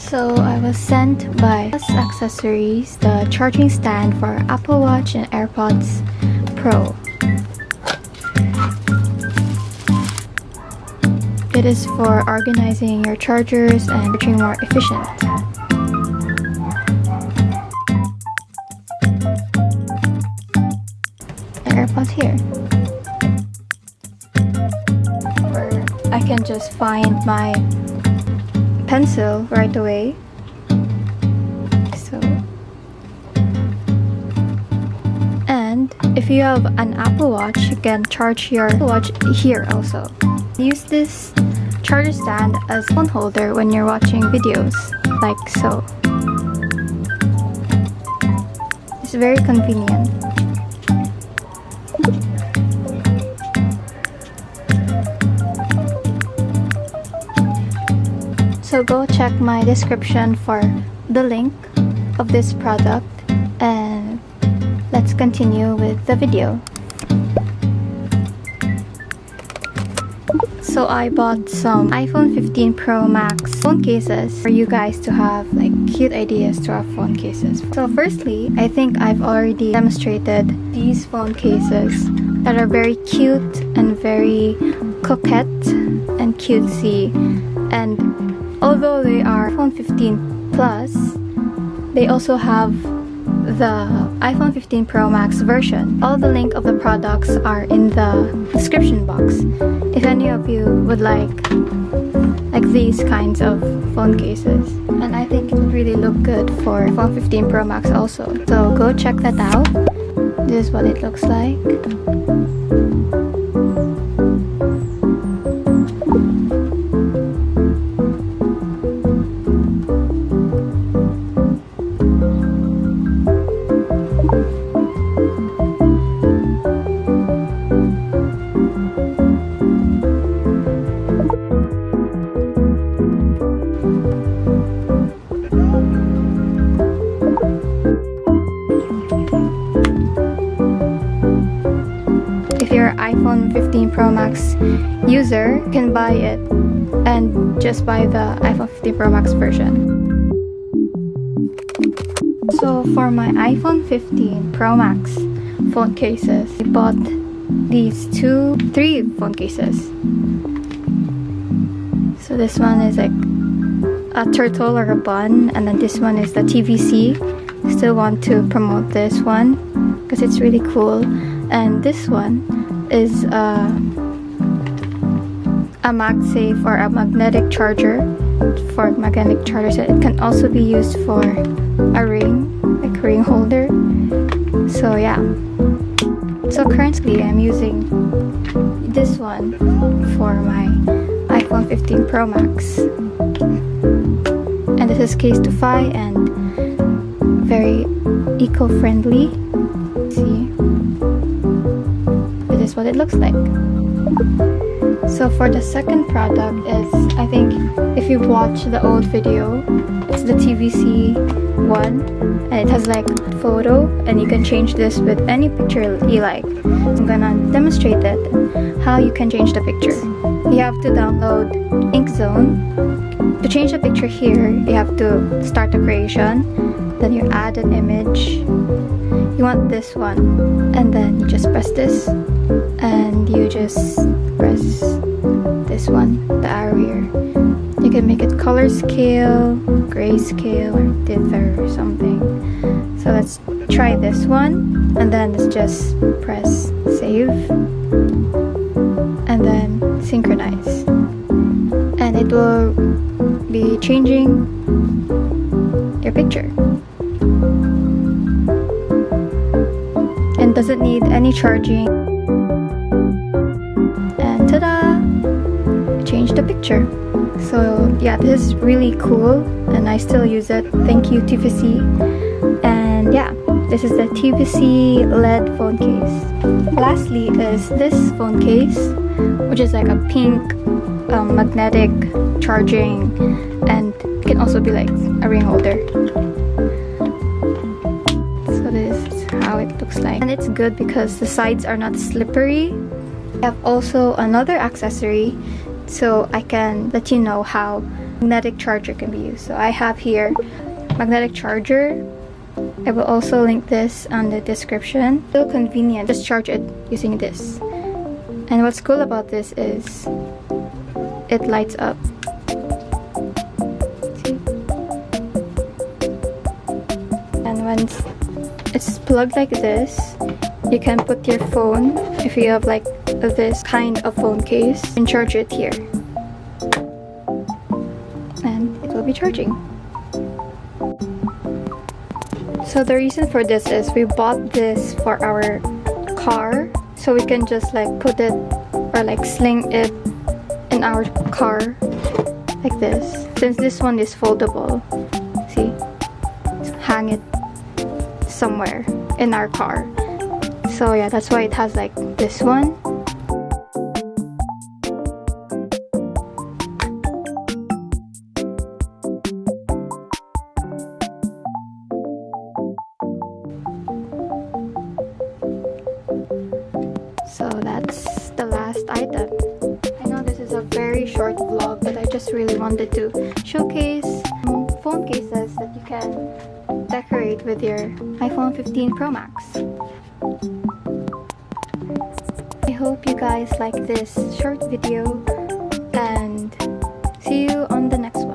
So I was sent by Plus Accessories the charging stand for Apple Watch and AirPods Pro. It is for organizing your chargers and making more efficient. The AirPods here, where I can just find my pencil right away. And if you have an Apple Watch, you can charge your Apple Watch here also. Use this charger stand as phone holder when you're watching videos, like so. It's very convenient. So go check my description for the link of this product, and let's continue with the video. So I bought some iPhone 15 Pro Max phone cases for you guys to have like cute ideas to our phone cases. So firstly, I think I've already demonstrated these phone cases that are very cute and very coquette and cutesy, and although they are iPhone 15 Plus, they also have the iPhone 15 Pro Max version. All the link of the products are in the description box. If any of you would like these kinds of phone cases, and I think it would really look good for iPhone 15 Pro Max also. So go check that out. This is what it looks like. If you're an iPhone 15 Pro Max user, you can buy it and just buy the iPhone 15 Pro Max version. So for my iPhone 15 Pro Max phone cases, I bought these three phone cases. So this one is like a turtle or a bun, and then this one is the TVC. Still want to promote this one because it's really cool. And this one is a MagSafe, or a magnetic charger for magnetic chargers. It can also be used for a ring, like a ring holder. So yeah. So currently I'm using this one for my iPhone 15 Pro Max. And this is case to Fi and very eco-friendly. See? This is what it looks like. So for the second product is, I think if you watch the old video, it's the TVC one, and it has like photo, and you can change this with any picture you like. I'm gonna demonstrate it, how you can change the picture. You have to download InkZone. To change the picture here, you have to start the creation, then you add an image. You want this one, and then you just press this, and you just press this one, the arrow here. You can make it color scale, grayscale, or dither or something. So let's try this one, and then let's just press save, and then synchronize, and it will be changing your picture. And doesn't need any charging. And ta-da! Change the picture. So yeah, this is really cool, and I still use it. Thank you, TVC. And yeah, this is the TVC LED phone case. Lastly is this phone case, which is like a pink magnetic charging, and it can also be like a ring holder. So this is how it looks like, and it's good because the sides are not slippery. I have also another accessory, so I can let you know how magnetic charger can be used. So I have here magnetic charger. I will also link this on the description. So convenient, just charge it using this. And what's cool about this is it lights up. See? And once it's plugged like this, you can put your phone, if you have like this kind of phone case, and charge it here, and it will be charging. So the reason for this is we bought this for our car, so we can just like put it or like sling it in our car like this. Since this one is foldable, see, hang it somewhere in our car. So yeah, that's why it has like this one. So that's the last item. I know this is a very short vlog, but I just really wanted to showcase phone cases that you can decorate with your iPhone 15 Pro Max. I hope you guys like this short video, and see you on the next one.